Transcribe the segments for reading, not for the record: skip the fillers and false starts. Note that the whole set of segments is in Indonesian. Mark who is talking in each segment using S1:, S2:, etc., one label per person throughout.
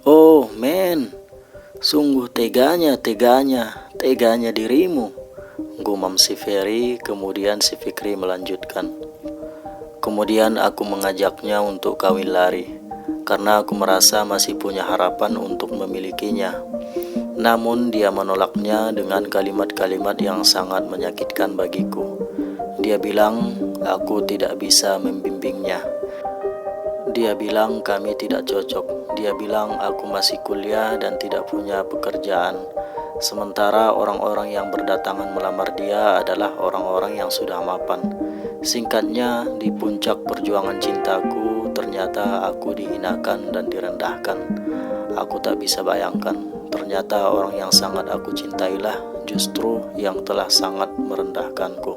S1: Oh men, sungguh teganya dirimu, gumam si Ferry. Kemudian si Fikri melanjutkan. Kemudian aku mengajaknya untuk kawin lari, karena aku merasa masih punya harapan untuk memilikinya. Namun dia menolaknya dengan kalimat-kalimat yang sangat menyakitkan bagiku. Dia bilang aku tidak bisa membimbingnya. Dia bilang kami tidak cocok. Dia bilang aku masih kuliah dan tidak punya pekerjaan. Sementara orang-orang yang berdatangan melamar dia adalah orang-orang yang sudah mapan. Singkatnya, di puncak perjuangan cintaku, ternyata aku dihinakan dan direndahkan. Aku tak bisa bayangkan, ternyata orang yang sangat aku cintailah justru yang telah sangat merendahkanku,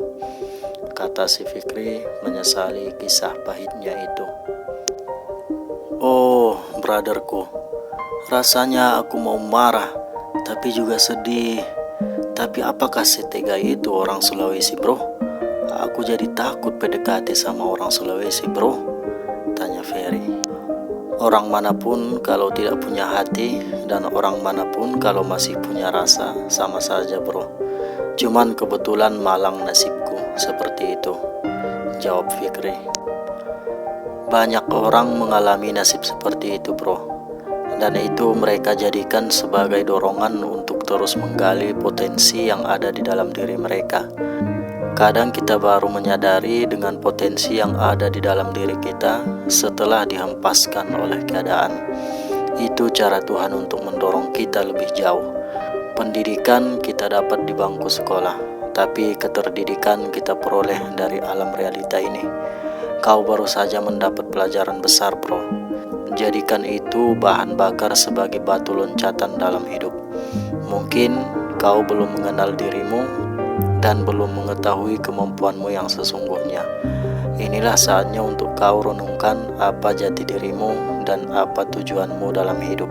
S1: kata si Fikri menyesali kisah pahitnya itu. Oh, brotherku, rasanya aku mau marah, tapi juga sedih. Tapi apakah setega itu orang Sulawesi, bro? Aku jadi takut PDKT sama orang Sulawesi, bro, tanya Ferry. Orang manapun kalau tidak punya hati, dan orang manapun kalau masih punya rasa, sama saja, bro. Cuman kebetulan malang nasibku seperti itu, jawab Fikri. Banyak orang mengalami nasib seperti itu, bro, dan itu mereka jadikan sebagai dorongan untuk terus menggali potensi yang ada di dalam diri mereka. Kadang kita baru menyadari dengan potensi yang ada di dalam diri kita setelah dihempaskan oleh keadaan. Itu cara Tuhan untuk mendorong kita lebih jauh. Pendidikan kita dapat di bangku sekolah, tapi keterdidikan kita peroleh dari alam realita ini. Kau baru saja mendapat pelajaran besar, bro. Jadikan itu bahan bakar sebagai batu loncatan dalam hidup. Mungkin kau belum mengenal dirimu dan belum mengetahui kemampuanmu yang sesungguhnya. Inilah saatnya untuk kau renungkan apa jati dirimu dan apa tujuanmu dalam hidup.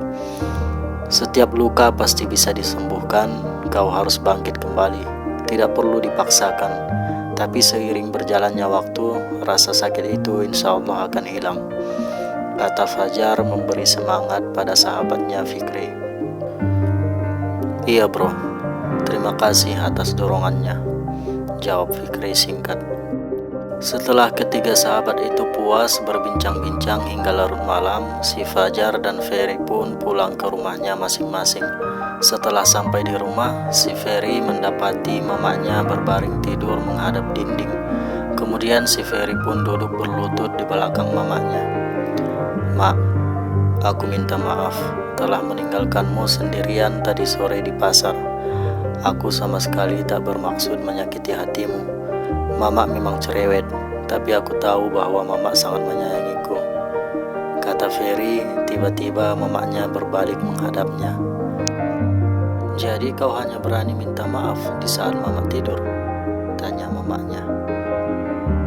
S1: Setiap luka pasti bisa disembuhkan. Kau harus bangkit kembali. Tidak perlu dipaksakan. Tapi seiring berjalannya waktu, rasa sakit itu insya Allah akan hilang, kata Fajar memberi semangat pada sahabatnya Fikri. Iya bro, terima kasih atas dorongannya, jawab Fikri singkat. Setelah ketiga sahabat itu puas berbincang-bincang hingga larut malam, si Fajar dan Ferry pun pulang ke rumahnya masing-masing. Setelah sampai di rumah, si Ferry mendapati mamanya berbaring tidur menghadap dinding. Kemudian si Ferry pun duduk berlutut di belakang mamanya. Mak, aku minta maaf telah meninggalkanmu sendirian tadi sore di pasar. Aku sama sekali tak bermaksud menyakiti hatimu. Mama memang cerewet, tapi aku tahu bahwa Mama sangat menyayangiku, kata Ferry. Tiba-tiba mamanya berbalik menghadapnya. Jadi kau hanya berani minta maaf di saat Mama tidur? Tanya mamanya.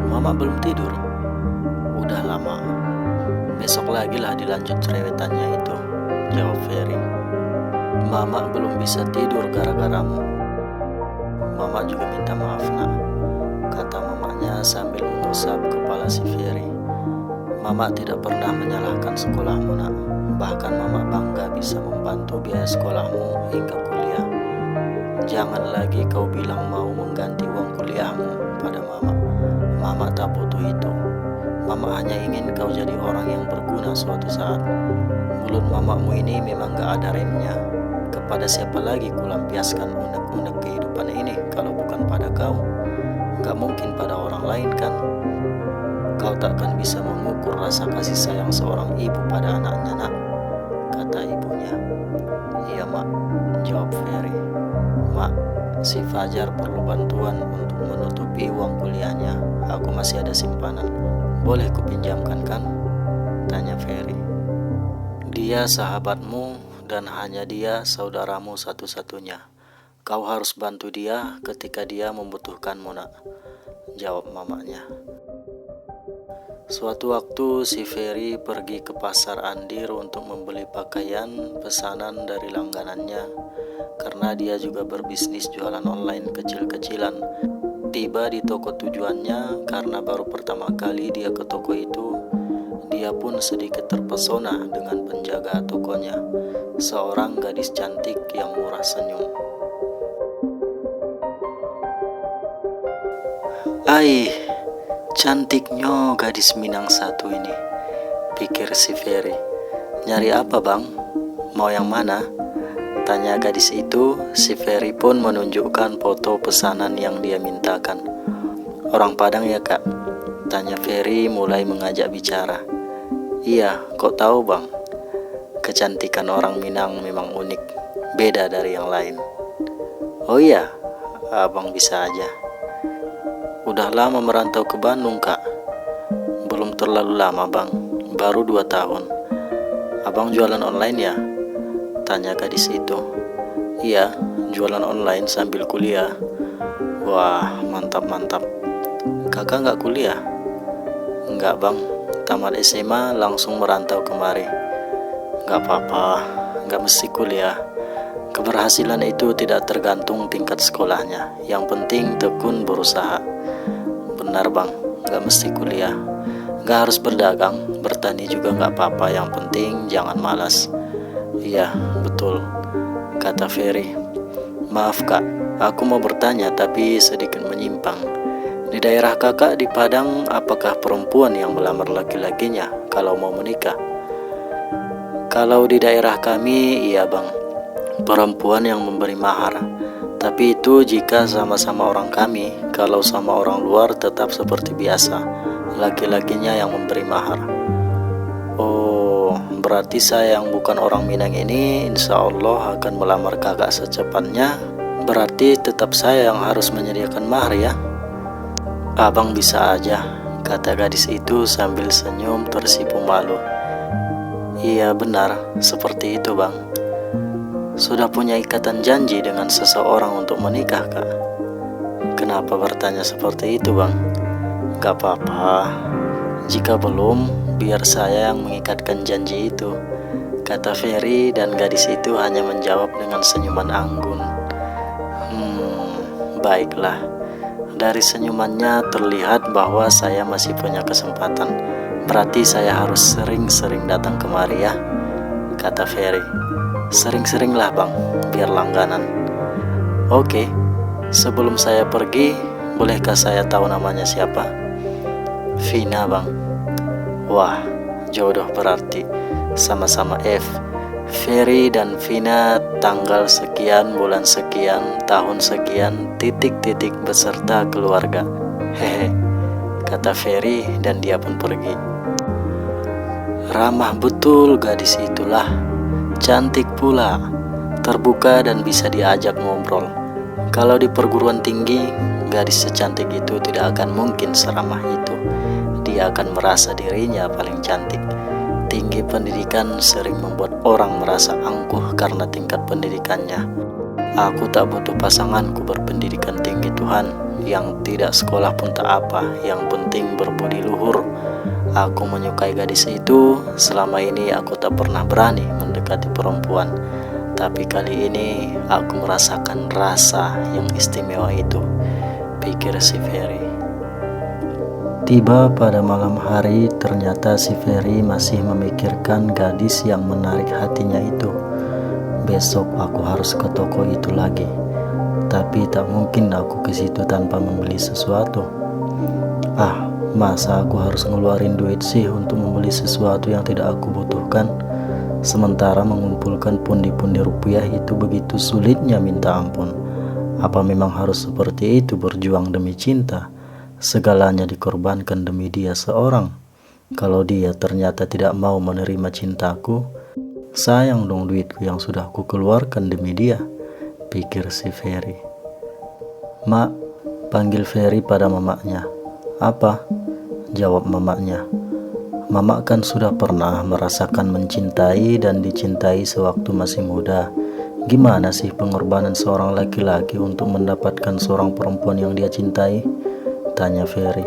S1: Mama belum tidur. Udah lama. Besok lagi lah dilanjut cerewetannya itu, jawab Ferry. Mama belum bisa tidur gara-garamu. Mama juga minta maaf nak, kata mamanya sambil mengusap kepala si Ferry. Mama tidak pernah menyalahkan sekolahmu nak. Bahkan Mama bangga bisa membantu biaya sekolahmu hingga kuliah. Jangan lagi kau bilang mau mengganti uang kuliahmu pada Mama. Mama tak butuh itu. Mama hanya ingin kau jadi orang yang berguna suatu saat. Mulut mamamu ini memang gak ada remnya. Kepada siapa lagi kulampiaskan unek-unek kehidupan ini kalau bukan pada kau? Gak mungkin pada orang lain kan? Kau takkan bisa mengukur rasa kasih sayang seorang ibu pada anaknya nak, kata ibunya. Iya mak, jawab Ferry. Mak, si Fajar perlu bantuan untuk menutupi uang kuliahnya. Aku masih ada simpanan. Boleh kupinjamkan kan? Tanya Ferry. Dia sahabatmu dan hanya dia saudaramu satu-satunya. Kau harus bantu dia ketika dia membutuhkanmu nak, jawab mamanya. Suatu waktu si Ferry pergi ke pasar Andir untuk membeli pakaian pesanan dari langganannya, karena dia juga berbisnis jualan online kecil-kecilan. Tiba di toko tujuannya, karena baru pertama kali dia ke toko itu, dia pun sedikit terpesona dengan penjaga tokonya. seorang gadis cantik yang murah senyum. "Ai, cantiknya gadis Minang satu ini," pikir si Ferry. "Nyari apa bang? Mau yang mana?" tanya gadis itu. Si Ferry pun menunjukkan foto pesanan yang dia mintakan. "Orang Padang ya kak?" tanya Ferry mulai mengajak bicara. "Iya, kok tahu bang? Kecantikan orang Minang memang unik, beda dari yang lain." "Oh iya, abang bisa aja." "Udah lama merantau ke Bandung kak?" "Belum terlalu lama bang, baru 2 tahun." "Abang jualan online ya?" tanya gadis itu. "Iya, jualan online sambil kuliah." "Wah, mantap-mantap. Kakak nggak kuliah?" "Nggak bang, tamat SMA langsung merantau kemari." "Nggak apa-apa, nggak mesti kuliah. Keberhasilan itu tidak tergantung tingkat sekolahnya. Yang penting tekun berusaha." "Benar bang, nggak mesti kuliah. Nggak harus berdagang, bertani juga nggak apa-apa. Yang penting jangan malas." "Iya, betul," kata Ferry. "Maaf kak, aku mau bertanya tapi sedikit menyimpang. Di daerah kakak di Padang, apakah perempuan yang melamar laki-lakinya kalau mau menikah?" "Kalau di daerah kami, iya bang, perempuan yang memberi mahar. Tapi itu jika sama-sama orang kami. Kalau sama orang luar tetap seperti biasa, laki-lakinya yang memberi mahar." "Oh, berarti saya yang bukan orang Minang ini insya Allah akan melamar kakak secepatnya. Berarti tetap saya yang harus menyediakan mahar ya?" "Abang bisa aja," kata gadis itu sambil senyum tersipu malu. "Iya benar, seperti itu bang." "Sudah punya ikatan janji dengan seseorang untuk menikah kak?" "Kenapa bertanya seperti itu bang?" "Gak apa-apa. Jika belum, biar saya yang mengikatkan janji itu," kata Ferry, dan gadis itu hanya menjawab dengan senyuman anggun. Baiklah. Dari senyumannya terlihat bahwa saya masih punya kesempatan. Berarti saya harus sering-sering datang kemari ya," kata Ferry. "Sering-seringlah bang, biar langganan." "Oke, sebelum saya pergi, bolehkah saya tahu namanya siapa?" "Vina bang." "Wah, jodoh berarti. Sama-sama F. Ferry dan Vina tanggal sekian, bulan sekian, tahun sekian, titik-titik beserta keluarga. Hehe," kata Ferry dan dia pun pergi. Ramah betul gadis itulah. Cantik pula, terbuka dan bisa diajak ngobrol. Kalau di perguruan tinggi, gadis secantik itu tidak akan mungkin seramah itu. Dia akan merasa dirinya paling cantik. Tinggi pendidikan sering membuat orang merasa angkuh karena tingkat pendidikannya. Aku tak butuh pasanganku berpendidikan tinggi Tuhan. Yang tidak sekolah pun tak apa, yang penting berbudi luhur. Aku menyukai gadis itu. Selama ini aku tak pernah berani mendekati perempuan. Tapi kali ini aku merasakan rasa yang istimewa itu, pikir si Ferry. Tiba pada malam hari, ternyata si Ferry masih memikirkan gadis yang menarik hatinya itu. Besok aku harus ke toko itu lagi. Tapi tak mungkin aku ke situ tanpa membeli sesuatu. Masa aku harus ngeluarin duit sih untuk membeli sesuatu yang tidak aku butuhkan? Sementara mengumpulkan pundi-pundi rupiah itu begitu sulitnya minta ampun. Apa memang harus seperti itu berjuang demi cinta? Segalanya dikorbankan demi dia seorang. Kalau dia ternyata tidak mau menerima cintaku, sayang dong duitku yang sudah aku keluarkan demi dia, pikir si Ferry. "Mak," panggil Ferry pada mamaknya. "Apa?" jawab mamaknya. "Mamak kan sudah pernah merasakan mencintai dan dicintai sewaktu masih muda. Gimana sih pengorbanan seorang laki-laki untuk mendapatkan seorang perempuan yang dia cintai?" tanya Ferry.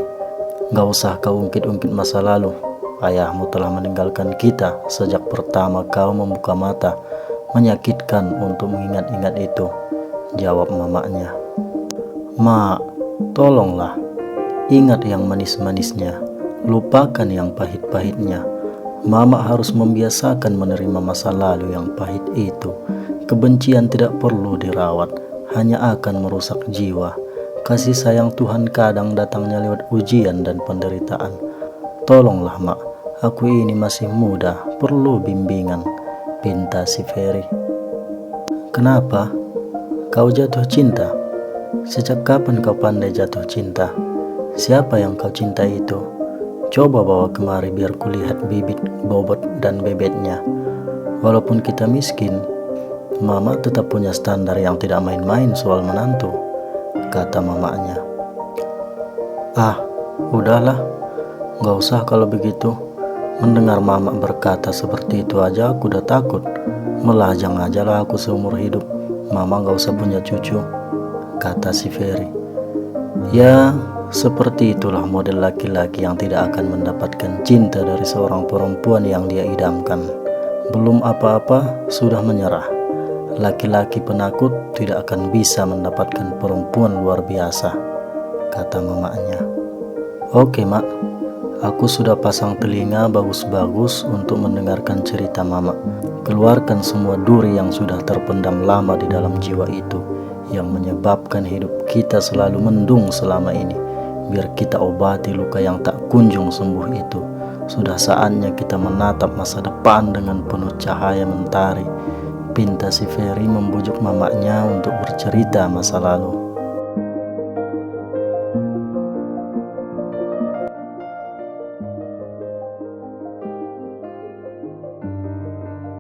S1: "Gak usah kau ungkit-ungkit masa lalu. Ayahmu telah meninggalkan kita sejak pertama kau membuka mata. Menyakitkan untuk mengingat-ingat itu," jawab mamaknya. "Mak, tolonglah. Ingat yang manis-manisnya. Lupakan yang pahit-pahitnya. Mama harus membiasakan menerima masa lalu yang pahit itu. Kebencian tidak perlu dirawat, hanya akan merusak jiwa. Kasih sayang Tuhan kadang datangnya lewat ujian dan penderitaan. Tolonglah Mak, aku ini masih muda, perlu bimbingan, pinta si Ferry. Kenapa? Kau jatuh cinta? Sejak kapan kau pandai jatuh cinta? Siapa yang kau cinta itu? Coba bawa kemari biar kulihat bibit, bobot, dan bebetnya. Walaupun kita miskin, Mama tetap punya standar yang tidak main-main soal menantu, kata mamanya. Ah, udahlah, gak usah kalau begitu. Mendengar Mama berkata seperti itu aja aku udah takut. Melajang aja lah aku seumur hidup. Mama gak usah punya cucu, kata si Ferry. Ya, seperti itulah model laki-laki yang tidak akan mendapatkan cinta dari seorang perempuan yang dia idamkan. Belum apa-apa, sudah menyerah. Laki-laki penakut tidak akan bisa mendapatkan perempuan luar biasa, kata mamanya. Oke Mak, aku sudah pasang telinga bagus-bagus untuk mendengarkan cerita Mama. Keluarkan semua duri yang sudah terpendam lama di dalam jiwa itu, yang menyebabkan hidup kita selalu mendung selama ini. Biar kita obati luka yang tak kunjung sembuh itu. Sudah saatnya kita menatap masa depan dengan penuh cahaya mentari, pinta si Ferry membujuk mamanya untuk bercerita masa lalu.